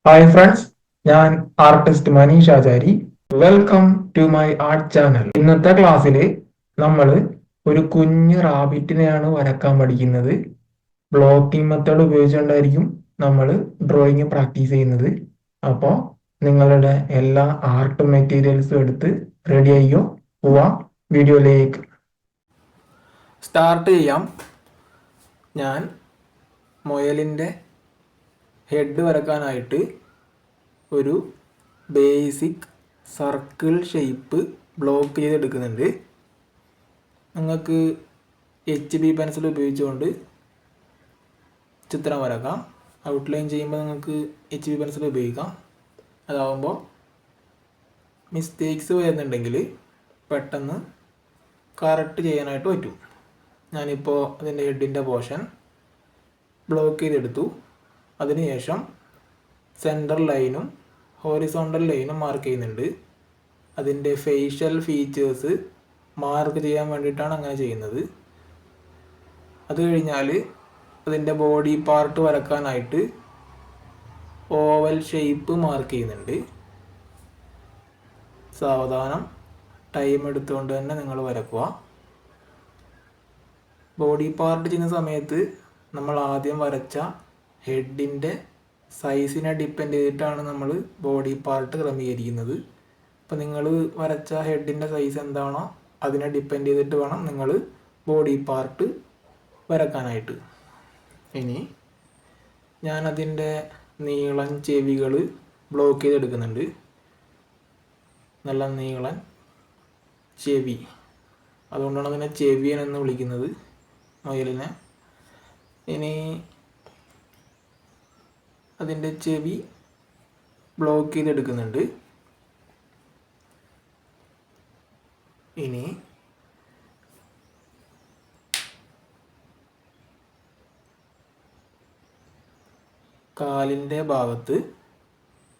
Hi friends, ഞാൻ artist Manish Achari. Welcome to my art channel. ഇന്നത്തെ ക്ലാസ്സിൽ നമ്മൾ ഒരു കുഞ്ഞ് റാബിറ്റിനെയാണ് വരക്കാൻ പഠിക്കുന്നത്. ബ്ലോക്കിംഗ് മെത്തേഡ് ഉപയോഗിച്ചുകൊണ്ടായിരിക്കും നമ്മൾ ഡ്രോയിങ് പ്രാക്ടീസ് ചെയ്യുന്നത്. അപ്പോൾ നിങ്ങളുടെ എല്ലാ ആർട്ട് മെറ്റീരിയൽസും എടുത്ത് റെഡി ആയിക്കോ. പോവാം വീഡിയോയിലേക്ക്. സ്റ്റാർട്ട് ചെയ്യാം. ഞാൻ മുയലിൻ്റെ ഹെഡ് വരക്കാനായിട്ട് ഒരു ബേസിക് സർക്കിൾ ഷേപ്പ് ബ്ലോക്ക് ചെയ്തെടുക്കുന്നുണ്ട്. നിങ്ങൾക്ക് HB പെൻസിൽ ഉപയോഗിച്ചുകൊണ്ട് ചിത്രം വരക്കാം. ഔട്ട്ലൈൻ ചെയ്യുമ്പോൾ നിങ്ങൾക്ക് HB പെൻസിൽ ഉപയോഗിക്കാം. അതാവുമ്പോൾ മിസ്റ്റേക്സ് വരുന്നുണ്ടെങ്കിൽ പെട്ടെന്ന് കറക്റ്റ് ചെയ്യാനായിട്ട് പറ്റും. ഞാനിപ്പോൾ അതിൻ്റെ ഹെഡിൻ്റെ പോർഷൻ ബ്ലോക്ക് ചെയ്തെടുത്തു. അതിനുശേഷം സെൻറ്റർ ലൈനും ഹോറിസോണ്ടൽ ലൈനും മാർക്ക് ചെയ്യുന്നുണ്ട്. അതിൻ്റെ ഫേഷ്യൽ ഫീച്ചേഴ്സ് മാർക്ക് ചെയ്യാൻ വേണ്ടിയിട്ടാണ് അങ്ങനെ ചെയ്യുന്നത്. അത് കഴിഞ്ഞാൽ അതിൻ്റെ ബോഡി പാർട്ട് വരക്കാനായിട്ട് ഓവൽ ഷേപ്പ് മാർക്ക് ചെയ്യുന്നുണ്ട്. സാവധാനം ടൈം എടുത്തുകൊണ്ട് തന്നെ നിങ്ങൾ വരക്കുക. ബോഡി പാർട്ട് ചെയ്യുന്ന സമയത്ത് നമ്മൾ ആദ്യം വരച്ച ഹെഡിൻ്റെ സൈസിനെ ഡിപ്പെൻഡ് ചെയ്തിട്ടാണ് നമ്മൾ ബോഡി പാർട്ട് ക്രമീകരിക്കുന്നത്. അപ്പോൾ നിങ്ങൾ വരച്ച ഹെഡിൻ്റെ സൈസ് എന്താണോ അതിനെ ഡിപ്പെൻഡ് ചെയ്തിട്ട് വേണം നിങ്ങൾ ബോഡി പാർട്ട് വരക്കാനായിട്ട്. ഇനി ഞാനതിൻ്റെ നീളൻ ചെവികൾ ബ്ലോക്ക് ചെയ്തെടുക്കുന്നുണ്ട്. നല്ല നീളൻ ചെവി, അതുകൊണ്ടാണ് അതിനെ ചെവിയൻ എന്ന് വിളിക്കുന്നത്, മുയലിനെ. ഇനി അതിൻ്റെ ചെവി ബ്ലോക്ക് ചെയ്തെടുക്കുന്നുണ്ട്. ഇനി കാലിൻ്റെ ഭാഗത്ത്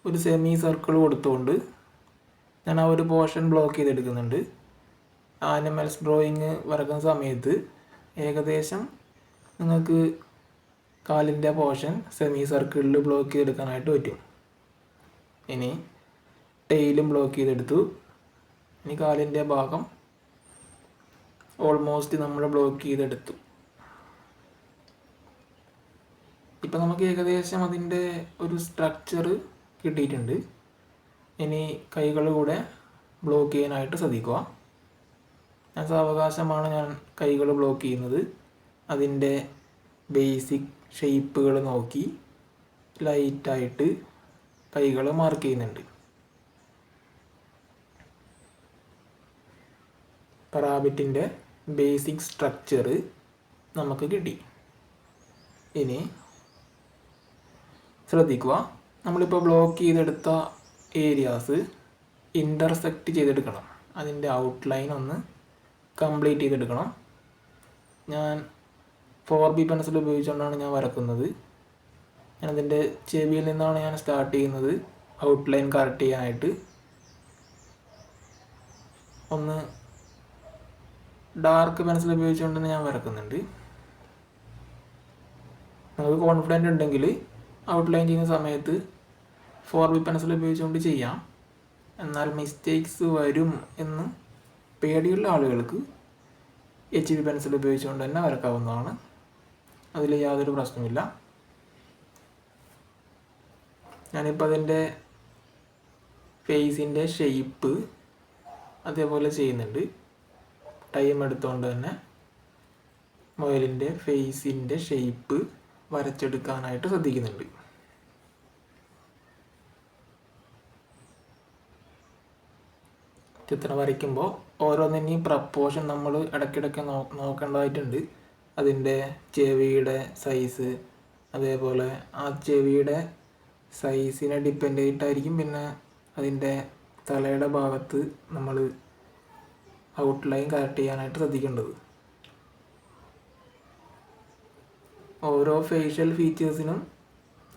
ഒരു സെമി സർക്കിൾ കൊടുത്തുകൊണ്ട് ഞാൻ ആ ഒരു പോർഷൻ ബ്ലോക്ക് ചെയ്തെടുക്കുന്നുണ്ട്. ആനിമൽസ് ഡ്രോയിങ് വരക്കുന്ന സമയത്ത് ഏകദേശം നിങ്ങൾക്ക് കാലിൻ്റെ പോർഷൻ സെമി സർക്കിളിൽ ബ്ലോക്ക് ചെയ്തെടുക്കാനായിട്ട് പറ്റും. ഇനി ടെയിലും ബ്ലോക്ക് ചെയ്തെടുത്തു. ഇനി കാലിൻ്റെ ഭാഗം ഓൾമോസ്റ്റ് നമ്മൾ ബ്ലോക്ക് ചെയ്തെടുത്തു. ഇപ്പം നമുക്ക് ഏകദേശം അതിൻ്റെ ഒരു സ്ട്രക്ചർ കിട്ടിയിട്ടുണ്ട്. ഇനി കൈകൾ കൂടെ ബ്ലോക്ക് ചെയ്യാനായിട്ട് ശ്രദ്ധിക്കുക. ഞാൻ സാവകാശമാണ് ഞാൻ കൈകൾ ബ്ലോക്ക് ചെയ്യുന്നത്. അതിൻ്റെ ബേസിക് ഷേപ്പുകൾ നോക്കി ലൈറ്റായിട്ട് കൈകൾ മാർക്ക് ചെയ്യുന്നുണ്ട്. റാബിറ്റിൻ്റെ ബേസിക് സ്ട്രക്ചർ നമുക്ക് കിട്ടി. ഇനി ശ്രദ്ധിക്കുക, നമ്മളിപ്പോൾ ബ്ലോക്ക് ചെയ്തെടുത്ത ഏരിയാസ് ഇൻ്റർസെക്റ്റ് ചെയ്തെടുക്കണം. അതിൻ്റെ ഔട്ട്ലൈൻ ഒന്ന് കംപ്ലീറ്റ് ചെയ്തെടുക്കണം. ഞാൻ 4B പെൻസിൽ ഉപയോഗിച്ചുകൊണ്ടാണ് ഞാൻ വരക്കുന്നത്. ഞാനതിൻ്റെ ചെവിയിൽ നിന്നാണ് ഞാൻ സ്റ്റാർട്ട് ചെയ്യുന്നത് ഔട്ട്ലൈൻ കറക്റ്റ് ചെയ്യാനായിട്ട്. ഒന്ന് ഡാർക്ക് പെൻസിൽ ഉപയോഗിച്ചുകൊണ്ട് ഞാൻ വരക്കുന്നുണ്ട്. നമുക്ക് കോൺഫിഡൻ്റ് ഉണ്ടെങ്കിൽ ഔട്ട്ലൈൻ ചെയ്യുന്ന സമയത്ത് 4B പെൻസിൽ ഉപയോഗിച്ചുകൊണ്ട് ചെയ്യാം. എന്നാൽ മിസ്റ്റേക്സ് വരും എന്ന് പേടിയുള്ള ആളുകൾക്ക് HB പെൻസിൽ ഉപയോഗിച്ചുകൊണ്ട് തന്നെ വരക്കാവുന്നതാണ്. അതിൽ യാതൊരു പ്രശ്നമില്ല. ഞാനിപ്പോൾ അതിൻ്റെ ഫേസിൻ്റെ ഷേപ്പ് അതേപോലെ ചെയ്യുന്നുണ്ട്. ടൈം എടുത്തുകൊണ്ട് തന്നെ മുയലിൻ്റെ ഫേസിൻ്റെ ഷേപ്പ് വരച്ചെടുക്കാനായിട്ട് ശ്രദ്ധിക്കുന്നുണ്ട്. ചിത്രം വരയ്ക്കുമ്പോൾ ഓരോന്നിൻ്റെയും പ്രപ്പോർഷൻ നമ്മൾ ഇടയ്ക്കിടയ്ക്ക് നോക്കേണ്ടതായിട്ടുണ്ട്. അതിൻ്റെ ചെവിയുടെ സൈസ്, അതേപോലെ ആ ചെവിയുടെ സൈസിനെ ഡിപ്പെൻഡ് ചെയ്തിട്ടായിരിക്കും പിന്നെ അതിൻ്റെ തലയുടെ ഭാഗത്ത് നമ്മൾ ഔട്ട്ലൈൻ കറക്റ്റ് ചെയ്യാനായിട്ട് ശ്രദ്ധിക്കേണ്ടത്. ഓരോ ഫേഷ്യൽ ഫീച്ചേഴ്സിനും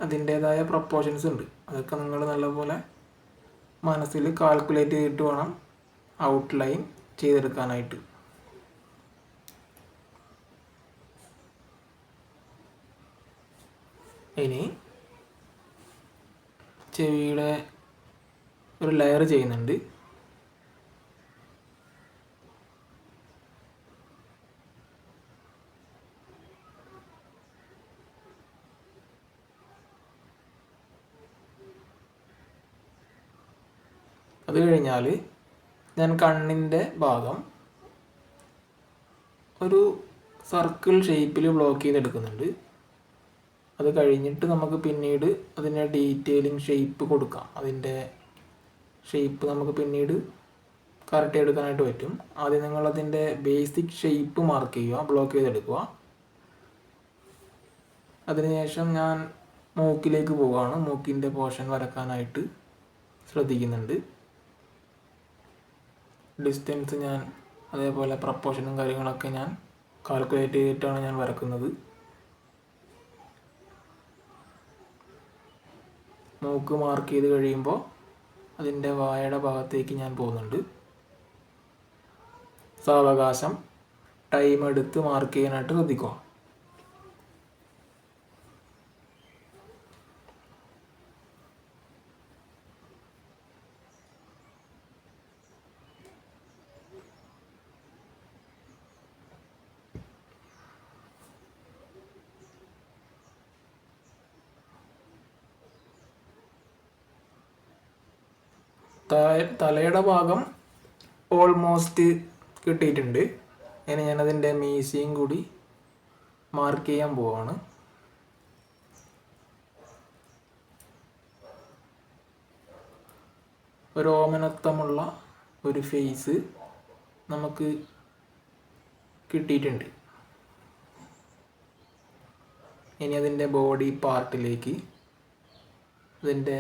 അതിൻ്റേതായ പ്രപ്പോർഷൻസ് ഉണ്ട്. അതൊക്കെ നിങ്ങൾ നല്ലപോലെ മനസ്സിൽ കാൽക്കുലേറ്റ് ചെയ്തിട്ട് വേണം ഔട്ട്ലൈൻ ചെയ്തെടുക്കാനായിട്ട്. ഇനി ചെവിയുടെ ഒരു ലെയർ ചെയ്യുന്നുണ്ട്. അത് കഴിഞ്ഞാൽ ഞാൻ കണ്ണിൻ്റെ ഭാഗം ഒരു സർക്കിൾ ഷേപ്പിൽ ബ്ലോക്ക് ചെയ്തെടുക്കുന്നുണ്ട്. അത് കഴിഞ്ഞിട്ട് നമുക്ക് പിന്നീട് അതിൻ്റെ ഡീറ്റെയിലിംഗ് ഷേപ്പ് കൊടുക്കാം. അതിൻ്റെ ഷേപ്പ് നമുക്ക് പിന്നീട് കറക്റ്റ് എടുക്കാനായിട്ട് പറ്റും. ആദ്യം നിങ്ങളതിൻ്റെ ബേസിക് ഷേപ്പ് മാർക്ക് ചെയ്യുക, ബ്ലോക്ക് ചെയ്തെടുക്കുക. അതിനുശേഷം ഞാൻ മൂക്കിലേക്ക് പോവുകയാണ്. മൂക്കിൻ്റെ പോർഷൻ വരക്കാനായിട്ട് ശ്രദ്ധിക്കുന്നുണ്ട്. ഡിസ്റ്റൻസ് ഞാൻ അതേപോലെ പ്രപ്പോർഷനും കാര്യങ്ങളൊക്കെ ഞാൻ കാൽക്കുലേറ്റ് ചെയ്തിട്ടാണ് ഞാൻ വരക്കുന്നത്. മൂക്ക് മാർക്ക് ചെയ്ത് കഴിയുമ്പോൾ അതിൻ്റെ വായയുടെ ഭാഗത്തേക്ക് ഞാൻ പോകുന്നുണ്ട്. സാവകാശം ടൈം എടുത്ത് മാർക്ക് ചെയ്യാനായിട്ട് ശ്രദ്ധിക്കുക. തലയുടെ ഭാഗം ഓൾമോസ്റ്റ് കിട്ടിയിട്ടുണ്ട്. ഇനി ഞാനതിൻ്റെ മീശയും കൂടി മാർക്ക് ചെയ്യാൻ പോവാണ്. ഒരു ഓമനത്വമുള്ള ഒരു ഫേസ് നമുക്ക് കിട്ടിയിട്ടുണ്ട്. ഇനി അതിൻ്റെ ബോഡി പാർട്ടിലേക്ക് അതിൻ്റെ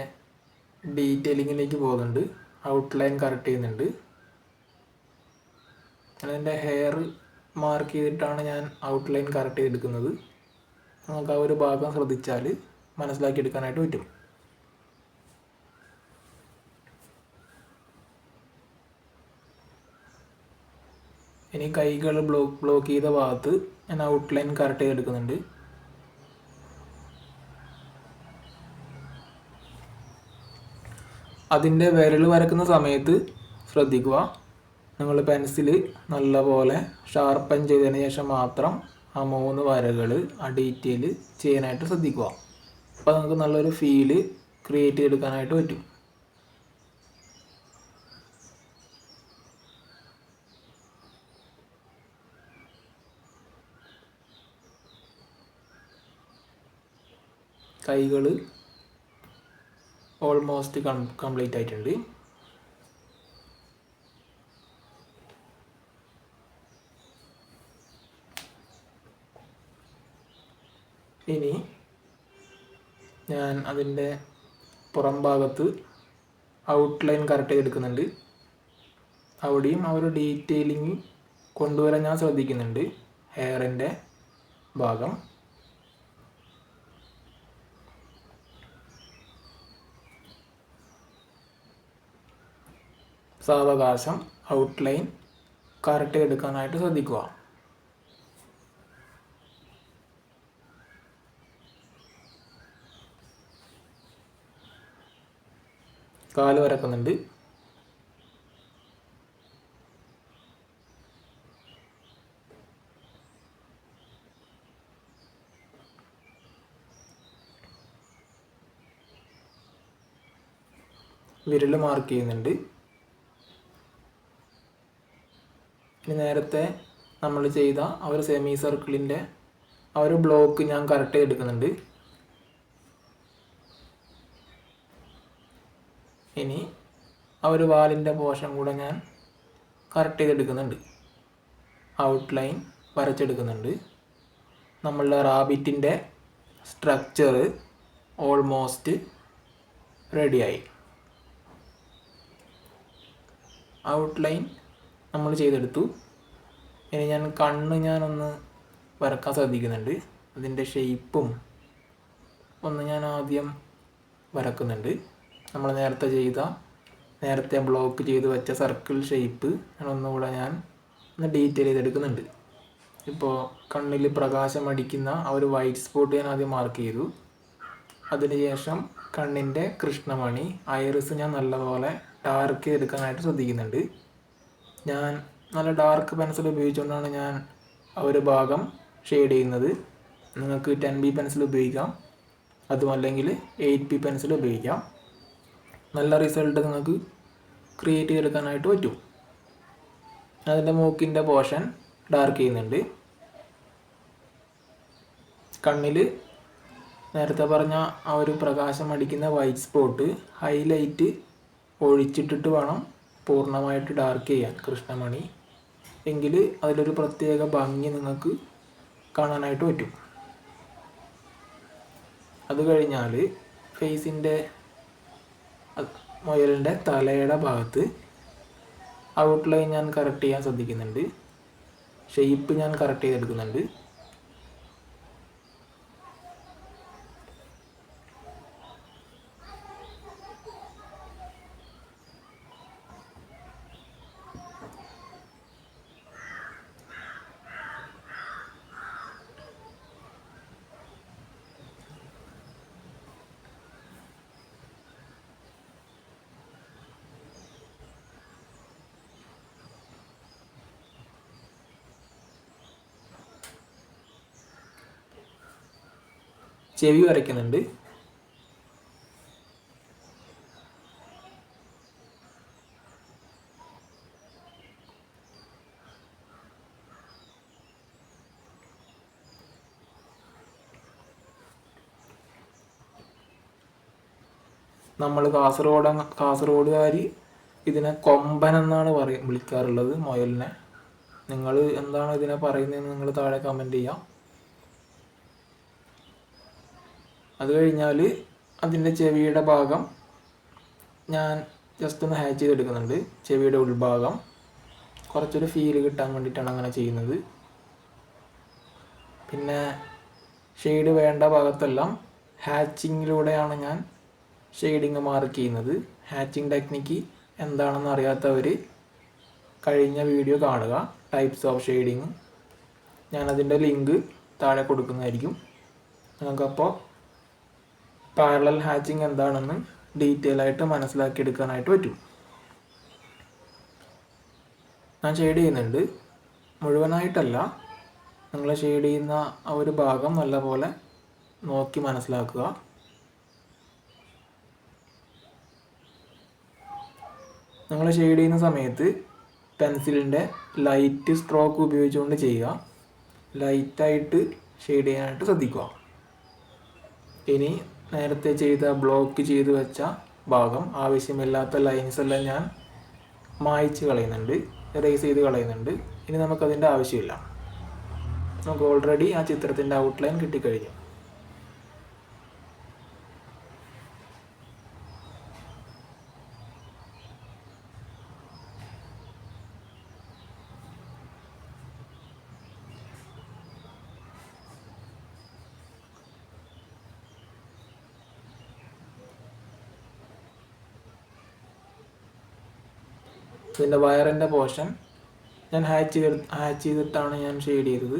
ഡീറ്റെയിലിങ്ങിലേക്ക് പോകുന്നുണ്ട്. ഔട്ട്ലൈൻ കറക്റ്റ് ചെയ്യുന്നുണ്ട്. അതിൻ്റെ ഹെയർ മാർക്ക് ചെയ്തിട്ടാണ് ഞാൻ ഔട്ട്ലൈൻ കറക്റ്റ് ചെയ്തെടുക്കുന്നത്. നമുക്ക് ആ ഒരു ഭാഗം ശ്രദ്ധിച്ചാൽ മനസ്സിലാക്കി എടുക്കാനായിട്ട് പറ്റും. ഇനി കൈകൾ ബ്ലോക്ക് ചെയ്ത ഭാഗത്ത് ഞാൻ ഔട്ട്ലൈൻ കറക്റ്റ് ചെയ്തെടുക്കുന്നുണ്ട്. അതിൻ്റെ വിരൽ വരക്കുന്ന സമയത്ത് ശ്രദ്ധിക്കുക, നിങ്ങൾ പെൻസിൽ നല്ലപോലെ ഷാർപ്പൻ ചെയ്തതിന് ശേഷം മാത്രം ആ 3 വരകൾ ആ ഡീറ്റെയിൽ ചെയ്യാനായിട്ട് ശ്രദ്ധിക്കുക. അപ്പോൾ നമുക്ക് നല്ലൊരു ഫീല് ക്രിയേറ്റ് ചെയ്തെടുക്കാനായിട്ട് പറ്റും. കൈകൾ ഓൾമോസ്റ്റ് കംപ്ലീറ്റ് ആയിട്ടുണ്ട്. ഇനി ഞാൻ അതിൻ്റെ പുറം ഭാഗത്ത് ഔട്ട്ലൈൻ കറക്റ്റ് ചെയ്തെടുക്കുന്നുണ്ട്. അവിടെയും ആ ഒരു ഡീറ്റെയിലിങ് കൊണ്ടുവരാൻ ഞാൻ ശ്രദ്ധിക്കുന്നുണ്ട്. ഹെയറിൻ്റെ ഭാഗം സാവകാശം ഔട്ട്ലൈൻ കറക്റ്റ് എടുക്കാനായിട്ട് ശ്രദ്ധിക്കുക. കാല് വരക്കുന്നുണ്ട്. വിരൽ മാർക്ക് ചെയ്യുന്നുണ്ട്. ഇനി നേരത്തെ നമ്മൾ ചെയ്ത ആ ഒരു സെമി സർക്കിളിൻ്റെ ആ ഒരു ബ്ലോക്ക് ഞാൻ കറക്റ്റ് ചെയ്തെടുക്കുന്നുണ്ട്. ഇനി ആ ഒരു വാലിൻ്റെ പോർഷൻ കൂടെ ഞാൻ കറക്റ്റ് ചെയ്തെടുക്കുന്നുണ്ട്. ഔട്ട്ലൈൻ വരച്ചെടുക്കുന്നുണ്ട്. നമ്മളുടെ റാബിറ്റിൻ്റെ സ്ട്രക്ചർ ഓൾമോസ്റ്റ് റെഡിയായി. ഔട്ട്ലൈൻ നമ്മൾ ചെയ്തെടുത്തു. ഇനി ഞാനൊന്ന് വരക്കാൻ ശ്രദ്ധിക്കുന്നുണ്ട്. അതിൻ്റെ ഷേപ്പും ഒന്ന് ഞാൻ ആദ്യം വരക്കുന്നുണ്ട്. നമ്മൾ നേരത്തെ ബ്ലോക്ക് ചെയ്ത് വെച്ച സർക്കിൾ ഷേപ്പ് ഒന്നുകൂടെ ഞാൻ ഒന്ന് ഡീറ്റെയിൽ ചെയ്തെടുക്കുന്നുണ്ട്. ഇപ്പോൾ കണ്ണിൽ പ്രകാശം അടിക്കുന്ന ആ ഒരു വൈറ്റ് സ്പോട്ട് ഞാൻ ആദ്യം മാർക്ക് ചെയ്തു. അതിനുശേഷം കണ്ണിൻ്റെ കൃഷ്ണമണി ഐറിസ് ഞാൻ നല്ലപോലെ ഡാർക്ക് ചെയ്തെടുക്കാനായിട്ട് ശ്രദ്ധിക്കുന്നുണ്ട്. ഞാൻ നല്ല ഡാർക്ക് പെൻസിൽ ഉപയോഗിച്ചുകൊണ്ടാണ് ഞാൻ ആ ഒരു ഭാഗം ഷെയ്ഡ് ചെയ്യുന്നത്. നിങ്ങൾക്ക് 10B പെൻസിൽ ഉപയോഗിക്കാം, അതുമല്ലെങ്കിൽ 8B പെൻസിൽ ഉപയോഗിക്കാം. നല്ല റിസൾട്ട് നിങ്ങൾക്ക് ക്രിയേറ്റ് ചെയ്തെടുക്കാനായിട്ട് പറ്റും. അതിൻ്റെ മൂക്കിൻ്റെ പോർഷൻ ഡാർക്ക് ചെയ്യുന്നുണ്ട്. കണ്ണിൽ നേരത്തെ പറഞ്ഞ ആ ഒരു പ്രകാശം അടിക്കുന്ന വൈറ്റ് സ്പോട്ട് ഹൈലൈറ്റ് ഒഴിച്ചിട്ടിട്ട് വേണം പൂർണ്ണമായിട്ട് ഡാർക്ക് ചെയ്യാൻ കൃഷ്ണമണി. എങ്കിൽ അതിലൊരു പ്രത്യേക ഭംഗി നിങ്ങൾക്ക് കാണാനായിട്ട് പറ്റും. അത് കഴിഞ്ഞാൽ ഫേസിൻ്റെ മുയലിൻ്റെ തലയുടെ ഭാഗത്ത് ഔട്ട്ലൈൻ ഞാൻ കറക്റ്റ് ചെയ്യാൻ ശ്രദ്ധിക്കുന്നുണ്ട്. ഷേപ്പ് ഞാൻ കറക്റ്റ് ചെയ്തെടുക്കുന്നുണ്ട്. ചെവി വരയ്ക്കുന്നുണ്ട്. നമ്മൾ കാസർഗോഡുകാർ ഇതിനെ കൊമ്പൻ എന്നാണ് വിളിക്കാറുള്ളത് മുയലിനെ. നിങ്ങൾ എന്താണ് ഇതിനെ പറയുന്നതെന്ന് നിങ്ങൾ താഴെ കമൻറ്റ് ചെയ്യാം. അത് കഴിഞ്ഞാൽ അതിൻ്റെ ചെവിയുടെ ഭാഗം ഞാൻ ജസ്റ്റ് ഒന്ന് ഹാച്ച് ചെയ്തെടുക്കുന്നുണ്ട്. ചെവിയുടെ ഉൾഭാഗം കുറച്ചൊരു ഫീൽ കിട്ടാൻ വേണ്ടിയിട്ടാണ് അങ്ങനെ ചെയ്യുന്നത്. പിന്നെ ഷെയ്ഡ് വേണ്ട ഭാഗത്തെല്ലാം ഹാച്ചിങ്ങിലൂടെയാണ് ഞാൻ ഷെയ്ഡിങ് മാർക്ക് ചെയ്യുന്നത്. ഹാച്ചിങ് ടെക്നിക്ക് എന്താണെന്ന് അറിയാത്തവർ കഴിഞ്ഞ വീഡിയോ കാണുക, ടൈപ്സ് ഓഫ് ഷെയ്ഡിങ്. ഞാനതിൻ്റെ ലിങ്ക് താഴെ കൊടുക്കുന്നതായിരിക്കും. നിങ്ങൾക്കപ്പോൾ പാരലൽ ഹാച്ചിങ് എന്താണെന്ന് ഡീറ്റെയിൽ ആയിട്ട് മനസ്സിലാക്കിയെടുക്കാനായിട്ട് പറ്റും. ഞാൻ ഷെയ്ഡ് ചെയ്യുന്നുണ്ട്, മുഴുവനായിട്ടല്ല. നിങ്ങൾ ഷെയ്ഡ് ചെയ്യുന്ന ആ ഒരു ഭാഗം നല്ലപോലെ നോക്കി മനസ്സിലാക്കുക. നിങ്ങൾ ഷെയ്ഡ് ചെയ്യുന്ന സമയത്ത് പെൻസിലിൻ്റെ ലൈറ്റ് സ്ട്രോക്ക് ഉപയോഗിച്ചുകൊണ്ട് ചെയ്യുക. ലൈറ്റായിട്ട് ഷെയ്ഡ് ചെയ്യാനായിട്ട് ശ്രദ്ധിക്കുക. ഇനി നേരത്തെ ചെയ്ത ബ്ലോക്ക് ചെയ്ത് വെച്ച ഭാഗം ആവശ്യമില്ലാത്ത ലൈൻസ് എല്ലാം ഞാൻ മായ്ച്ച് കളയുന്നുണ്ട്, എറേസ് ചെയ്ത് കളയുന്നുണ്ട്. ഇനി നമുക്കതിൻ്റെ ആവശ്യമില്ല. നമുക്ക് ഓൾറെഡി ആ ചിത്രത്തിൻ്റെ ഔട്ട്ലൈൻ കിട്ടിക്കഴിഞ്ഞു. ഇതിൻ്റെ വയറിൻ്റെ പോർഷൻ ഞാൻ ഹാച്ച് ചെയ്തിട്ടാണ് ഞാൻ ഷെയ്ഡ് ചെയ്തത്.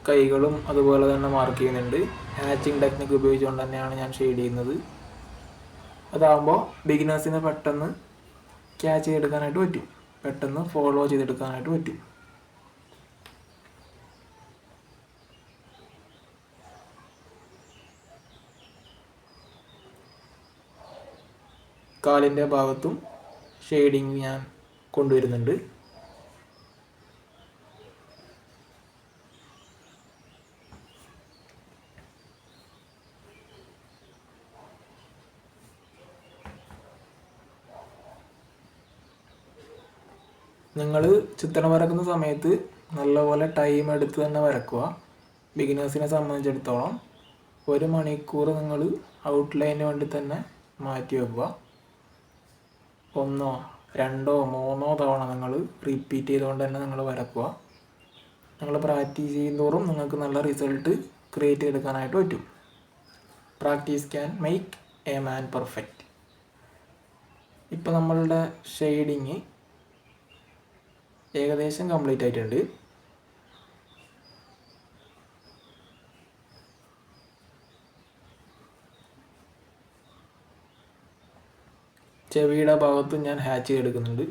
കൈകളും അതുപോലെ തന്നെ മാർക്ക് ചെയ്യുന്നുണ്ട്. ഹാച്ചിങ് ടെക്നിക്ക് ഉപയോഗിച്ചുകൊണ്ട് തന്നെയാണ് ഞാൻ ഷെയ്ഡ് ചെയ്യുന്നത്. അതാകുമ്പോൾ ബിഗിനേഴ്സിന് പെട്ടെന്ന് ക്യാച്ച് ചെയ്തെടുക്കാനായിട്ട് പറ്റും, പെട്ടെന്ന് ഫോളോ ചെയ്തെടുക്കാനായിട്ട് പറ്റും. കാലിൻ്റെ ഭാഗത്തും ഷെയ്ഡിങ് ഞാൻ കൊണ്ടുവരുന്നുണ്ട്. നിങ്ങൾ ചിത്രം വരക്കുന്ന സമയത്ത് നല്ലപോലെ ടൈം എടുത്ത് തന്നെ വരക്കുക. ബിഗിനേഴ്സിനെ സംബന്ധിച്ചിടത്തോളം 1 മണിക്കൂർ നിങ്ങൾ ഔട്ട്ലൈന് വേണ്ടി തന്നെ മാറ്റി വെക്കുക. 1, 2, 3 തവണ നിങ്ങൾ റിപ്പീറ്റ് ചെയ്തുകൊണ്ട് തന്നെ നിങ്ങൾ വരക്കുക. നിങ്ങൾ പ്രാക്ടീസ് ചെയ്യുന്തോറും നിങ്ങൾക്ക് നല്ല റിസൾട്ട് ക്രിയേറ്റ് ചെയ്തെടുക്കാനായിട്ട് പറ്റും. Practice can make a man perfect. ഇപ്പോൾ നമ്മളുടെ ഷെയ്ഡിങ് ഏകദേശം കംപ്ലീറ്റ് ആയിട്ടുണ്ട്. ചെവിയുടെ ഭാഗത്തും ഞാൻ ഹാച്ച് ചെയ്തെടുക്കുന്നുണ്ട്.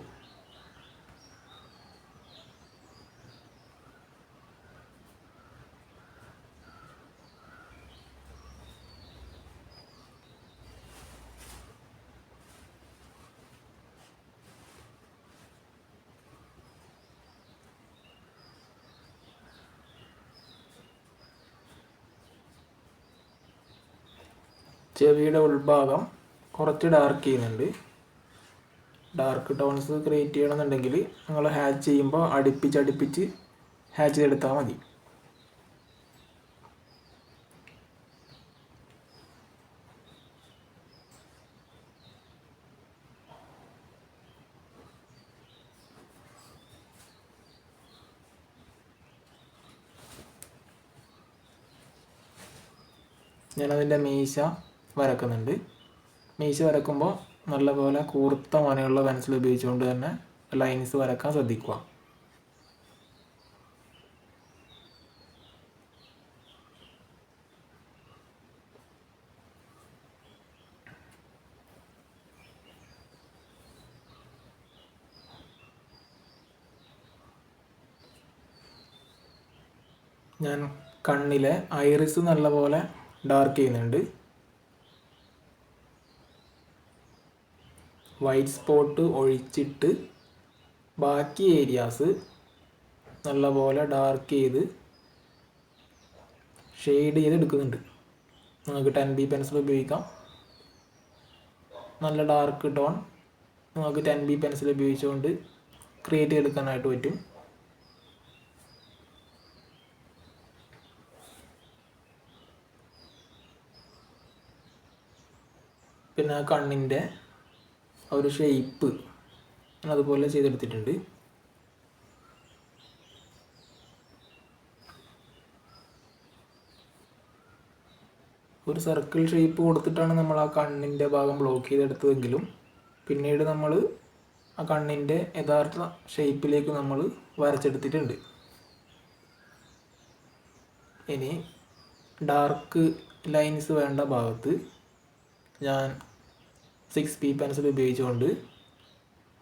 ചെവിയുടെ ഉൾഭാഗം കുറച്ച് ഡാർക്ക് ചെയ്യുന്നുണ്ട്. ഡാർക്ക് ടോൺസ് ക്രിയേറ്റ് ചെയ്യണമെന്നുണ്ടെങ്കിൽ നിങ്ങൾ ഹാച്ച് ചെയ്യുമ്പോൾ അടുപ്പിച്ച് ഹാച്ച് ചെയ്തെടുത്താൽ മതി. ഞാനതിൻ്റെ മീശ വരക്കുന്നുണ്ട്. മീശ വരക്കുമ്പോൾ നല്ലപോലെ കൂർത്ത മനയുള്ള പെൻസിൽ ഉപയോഗിച്ചുകൊണ്ട് തന്നെ ലൈൻസ് വരക്കാൻ ശ്രദ്ധിക്കുക. ഞാൻ കണ്ണിലെ ഐറിസ് നല്ലപോലെ ഡാർക്ക് ചെയ്യുന്നുണ്ട്. വൈറ്റ് സ്പോട്ട് ഒഴിച്ചിട്ട് ബാക്കി ഏരിയാസ് നല്ലപോലെ ഡാർക്ക് ചെയ്ത് ഷെയ്ഡ് ചെയ്ത് എടുക്കുന്നുണ്ട്. നിങ്ങൾക്ക് 10B പെൻസിൽ ഉപയോഗിക്കാം. നല്ല ഡാർക്ക് ടോൺ നിങ്ങൾക്ക് 10B പെൻസിൽ ഉപയോഗിച്ചുകൊണ്ട് ക്രിയേറ്റ് ചെയ്തെടുക്കാനായിട്ട് പറ്റും. പിന്നെ കണ്ണിൻ്റെ ഒരു ഷേപ്പ് അതുപോലെ ചെയ്തെടുത്തിട്ടുണ്ട്. ഒരു സർക്കിൾ ഷേപ്പ് കൊടുത്തിട്ടാണ് നമ്മൾ ആ കണ്ണിൻ്റെ ഭാഗം ബ്ലോക്ക് ചെയ്തെടുത്തതെങ്കിലും പിന്നീട് നമ്മൾ ആ കണ്ണിൻ്റെ യഥാർത്ഥ ഷേപ്പിലേക്ക് നമ്മൾ വരച്ചെടുത്തിട്ടുണ്ട്. ഇനി ഡാർക്ക് ലൈൻസ് വേണ്ട ഭാഗത്ത് ഞാൻ 6B പെൻസിൽ ഉപയോഗിച്ചുകൊണ്ട്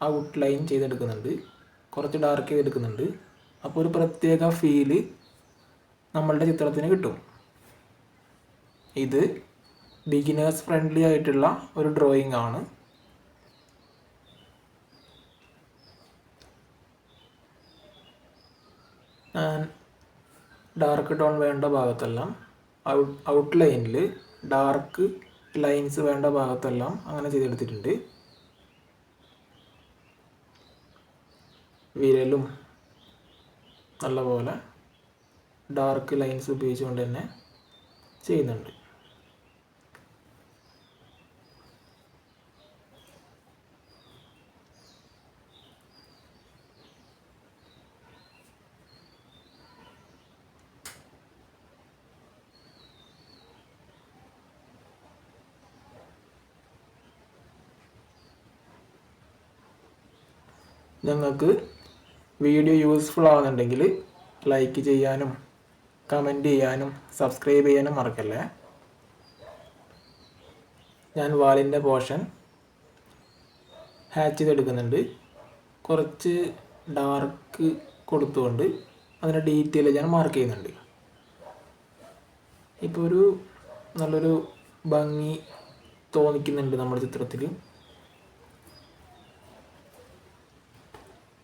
ഔട്ട് ലൈൻ ചെയ്തെടുക്കുന്നുണ്ട്. കുറച്ച് ഡാർക്ക് ചെയ്തെടുക്കുന്നുണ്ട്. അപ്പോൾ ഒരു പ്രത്യേക ഫീല് നമ്മളുടെ ചിത്രത്തിന് കിട്ടും. ഇത് ബിഗിനേഴ്സ് ഫ്രണ്ട്ലി ആയിട്ടുള്ള ഒരു ഡ്രോയിങ് ആണ്. ഞാൻ ഡാർക്ക് ടോൺ വേണ്ട ഭാഗത്തെല്ലാം ഔട്ട് ലൈനിൽ ഡാർക്ക് ലൈൻസ് വേണ്ട ഭാഗത്തെല്ലാം അങ്ങനെ ചെയ്തെടുത്തിട്ടുണ്ട്. വിരലും നല്ലപോലെ ഡാർക്ക് ലൈൻസ് ഉപയോഗിച്ചുകൊണ്ട് തന്നെ ചെയ്യുന്നുണ്ട്. ഞങ്ങൾക്ക് വീഡിയോ യൂസ്ഫുൾ ആവുന്നുണ്ടെങ്കിൽ ലൈക്ക് ചെയ്യാനും കമൻറ്റ് ചെയ്യാനും സബ്സ്ക്രൈബ് ചെയ്യാനും മറക്കല്ലേ. ഞാൻ വാലിൻ്റെ പോർഷൻ ഹാച്ച് ചെയ്തെടുക്കുന്നുണ്ട്. കുറച്ച് ഡാർക്ക് കൊടുത്തുകൊണ്ട് അതിൻ്റെ ഡീറ്റെയിൽ ഞാൻ മാർക്ക് ചെയ്യുന്നുണ്ട്. ഇപ്പോൾ ഒരു നല്ലൊരു ഭംഗി തോന്നിക്കുന്നുണ്ട് നമ്മുടെ ചിത്രത്തിൽ.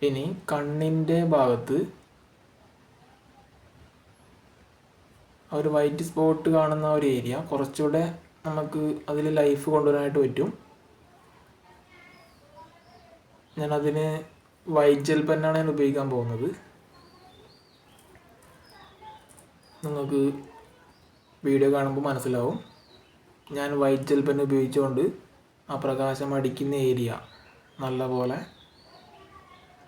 ഇനി കണ്ണിൻ്റെ ഭാഗത്ത് ഒരു വൈറ്റ് സ്പോട്ട് കാണുന്ന ഒരു ഏരിയ കുറച്ചുകൂടെ നമുക്ക് അതിൽ ലൈഫ് കൊണ്ടുവരാനായിട്ട് പറ്റും. ഞാനതിന് വൈറ്റ് ജെൽ പെന്നാണ് ഞാൻ ഉപയോഗിക്കാൻ പോകുന്നത്. നിങ്ങൾക്ക് വീഡിയോ കാണുമ്പോൾ മനസ്സിലാവും. ഞാൻ വൈറ്റ് ജെൽ പെൻ ഉപയോഗിച്ചുകൊണ്ട് ആ പ്രകാശം അടിക്കുന്ന ഏരിയ നല്ലപോലെ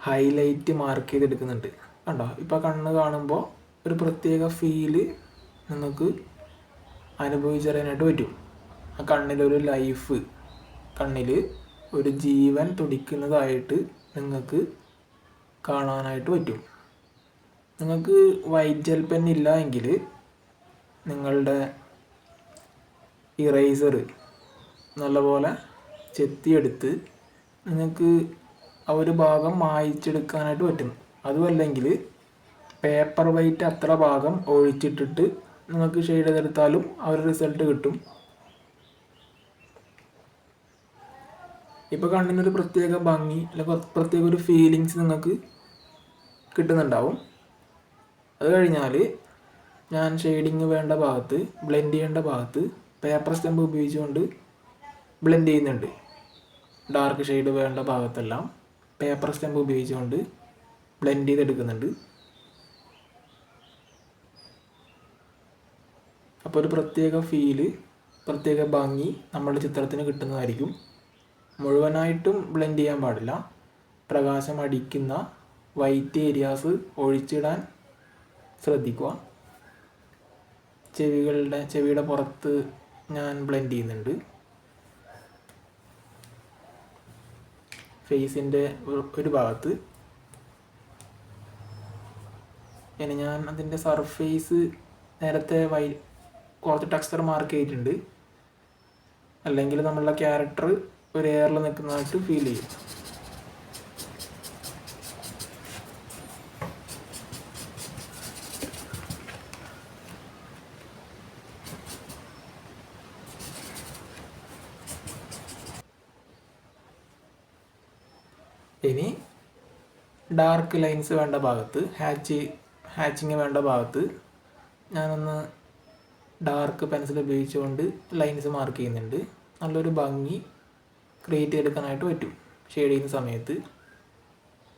ഹൈലൈറ്റ് മാർക്ക് ചെയ്തെടുക്കുന്നുണ്ട്. കണ്ടോ, ഇപ്പോൾ കണ്ണ് കാണുമ്പോൾ ഒരു പ്രത്യേക ഫീല് നിങ്ങൾക്ക് അനുഭവിച്ചറിയാനായിട്ട് പറ്റും. ആ കണ്ണിലൊരു ലൈഫ്, കണ്ണിൽ ഒരു ജീവൻ തുടിക്കുന്നതായിട്ട് നിങ്ങൾക്ക് കാണാനായിട്ട് പറ്റും. നിങ്ങൾക്ക് വൈറ്റ് ജെൽ പെൻ ഇല്ല എങ്കിൽ നിങ്ങളുടെ ഇറേസർ നല്ലപോലെ ചെത്തിയെടുത്ത് നിങ്ങൾക്ക് ആ ഒരു ഭാഗം മായ്ച്ചെടുക്കാനായിട്ട് പറ്റും. അതുമല്ലെങ്കിൽ പേപ്പർ വൈറ്റ് അത്ര ഭാഗം ഒഴിച്ചിട്ടിട്ട് നിങ്ങൾക്ക് ഷെയ്ഡ് ചെയ്തെടുത്താലും ആ ഒരു റിസൾട്ട് കിട്ടും. ഇപ്പോൾ കണ്ണിനൊരു പ്രത്യേക ഭംഗി അല്ലെങ്കിൽ പ്രത്യേക ഒരു ഫീലിങ്സ് നിങ്ങൾക്ക് കിട്ടുന്നുണ്ടാവും. അത് കഴിഞ്ഞാൽ ഞാൻ ഷെയ്ഡിങ് വേണ്ട ഭാഗത്ത്, ബ്ലെൻഡ് ചെയ്യേണ്ട ഭാഗത്ത് പേപ്പർ സ്റ്റമ്പ് ഉപയോഗിച്ചുകൊണ്ട് ബ്ലെൻഡ് ചെയ്യുന്നുണ്ട്. ഡാർക്ക് ഷെയ്ഡ് വേണ്ട ഭാഗത്തെല്ലാം പേപ്പർ സ്റ്റമ്പ് ഉപയോഗിച്ചുകൊണ്ട് ബ്ലെൻഡ് ചെയ്തെടുക്കുന്നുണ്ട്. അപ്പോൾ ഒരു പ്രത്യേക ഫീല്, പ്രത്യേക ഭംഗി നമ്മുടെ ചിത്രത്തിന് കിട്ടുന്നതായിരിക്കും. മുഴുവനായിട്ടും ബ്ലെൻഡ് ചെയ്യാൻ പാടില്ല. പ്രകാശം അടിക്കുന്ന വൈറ്റ് ഏരിയാസ് ഒഴിച്ചിടാൻ ശ്രദ്ധിക്കുക. ചെവിയുടെ പുറത്ത് ഞാൻ ബ്ലെൻഡ് ചെയ്യുന്നുണ്ട്. ഫേസിൻ്റെ ഒരു ഭാഗത്ത് ഇനി ഞാൻ അതിൻ്റെ സർഫേസ് നേരത്തെ കുറച്ച് ടെക്സ്ചർ മാർക്ക് ചെയ്തിട്ടുണ്ട്. അല്ലെങ്കിൽ നമ്മളുടെ ക്യാരക്ടർ ഒരു എയറിൽ നിൽക്കുന്നതായിട്ട് ഫീൽ ചെയ്യും. ഇനി ഡാർക്ക് ലൈൻസ് വേണ്ട ഭാഗത്ത്, ഹാച്ചിങ് വേണ്ട ഭാഗത്ത് ഞാനൊന്ന് ഡാർക്ക് പെൻസിൽ ഉപയോഗിച്ചുകൊണ്ട് ലൈൻസ് മാർക്ക് ചെയ്യുന്നുണ്ട്. നല്ലൊരു ഭംഗി ക്രിയേറ്റ് ചെയ്തെടുക്കാനായിട്ട് പറ്റും. ഷെയ്ഡ് ചെയ്യുന്ന സമയത്ത്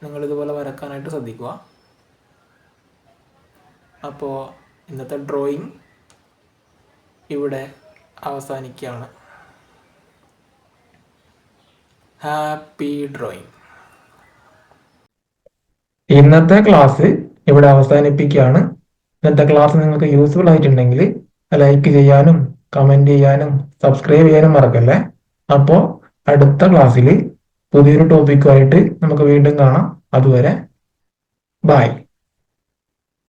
നിങ്ങളിതുപോലെ വരക്കാനായിട്ട് ശ്രദ്ധിക്കുക. അപ്പോൾ ഇന്നത്തെ ഡ്രോയിങ് ഇവിടെ അവസാനിക്കുകയാണ്. Happy drawing. ഇന്നത്തെ ക്ലാസ് ഇവിടെ അവസാനിപ്പിക്കുകയാണ്. ഇന്നത്തെ ക്ലാസ് നിങ്ങൾക്ക് യൂസ്ഫുൾ ആയിട്ടുണ്ടെങ്കിൽ ലൈക്ക് ചെയ്യാനും കമൻറ്റ് ചെയ്യാനും സബ്സ്ക്രൈബ് ചെയ്യാനും മറക്കല്ലേ. അപ്പോൾ അടുത്ത ക്ലാസ്സിൽ പുതിയൊരു ടോപ്പിക്കുമായിട്ട് നമുക്ക് വീണ്ടും കാണാം. അതുവരെ ബൈ.